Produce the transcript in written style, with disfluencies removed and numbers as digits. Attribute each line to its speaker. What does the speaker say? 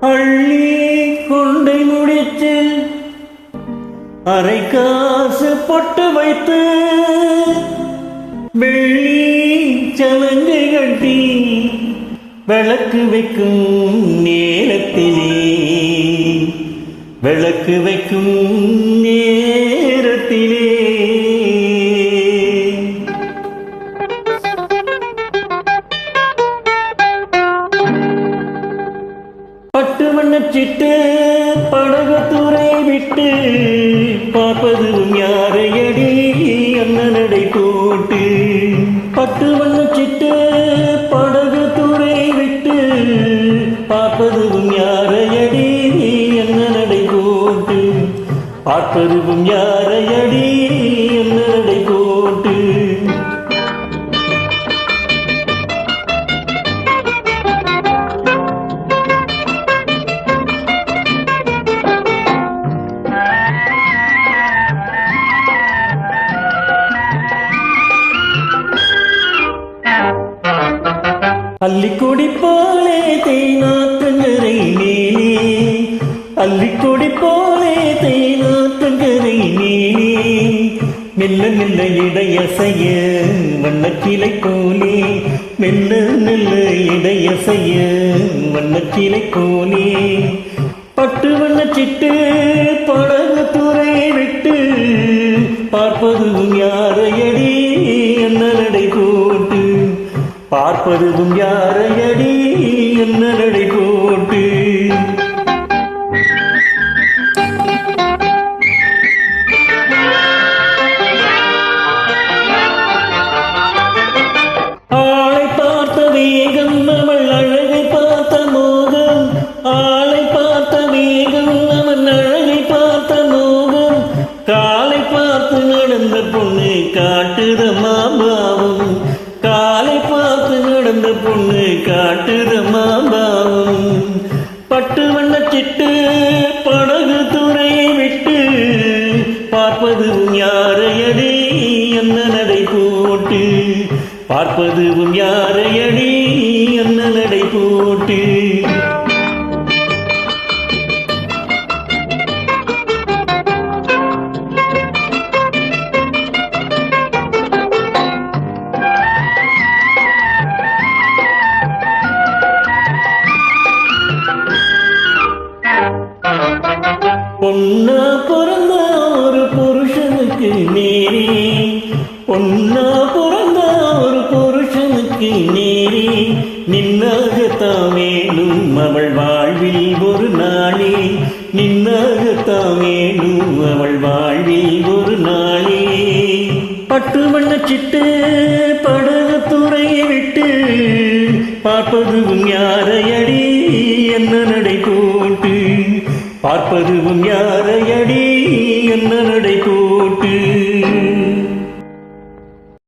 Speaker 1: அள்ளி கொண்டை முடிச்சு அரை காசு பொட்டு வைத்து வெள்ளி சலங்கை கட்டி விளக்கு வைக்கும் நேரத்திலே விளக்கு வைக்கும் நேரத்திலே பட்டு வண்ணச்சிட்டு படகத்துறை விட்டு பார்ப்பதும் யாரையடி அண்ணனடை போட்டு பட்டு வண்ணச்சிட்டு படகத்துறை விட்டு பார்ப்பதும் யாரையடி அண்ணனடை போட்டு பார்ப்பதும் யாரையடி அண்ணனடை போட்டு அள்ளிக்கொடி போலே தேனாற்றங்கரை மேலே அள்ளிக்கொடி போலே தேனாற்றங்கரை மேலே மெல்ல மெல்ல இடையசைய வண்ணக்கிளை போலே மெல்ல மெல்ல இடையசைய வண்ணக்கிளை போலே பட்டு வண்ணச்சிட்டு படகுத்துறை விட்டு பார்ப்பதும் யாரையடி அண்ணனடை போட்டு பார்ப்பதும் யாரையடி அண்ணனடை போட்டு ஆளை பார்த்த வேகம் அவள் அழகை பார்த்த மோகம் ஆளை பார்த்த வேகம் அவன் அழகை பார்த்த மோகம் காலை பார்த்து நடந்த பொண்ணு காட்டுதம்மா பாவம் காலை பார்த்து நடந்த பொண்ணு காட்டுதம்மா பாவம் பட்டு வண்ணச்சிட்டு படகு துறையை விட்டு பார்ப்பதும் யாரையடி அண்ணனடை போட்டு பார்ப்பதும் யாரையடி அண்ணனடை போட்டு பொன்னா பிறந்த ஒரு புருஷனுக்கு நேரே பொன்னா பிறந்த ஒரு புருஷனுக்கு நேரே நின்னாகத்தான் வேணும் அவள் வாழ்வில் ஒரு நாளே நின்னாகத்தான் வேணும் அவள் வாழ்வில் ஒரு நாளே பட்டு வண்ணச்சிட்டு படகுத்துறையை விட்டு பார்ப்பதும் யாரையடி அண்ணனடை போட்டு பார்ப்பதும் யாரையடி அண்ணனடை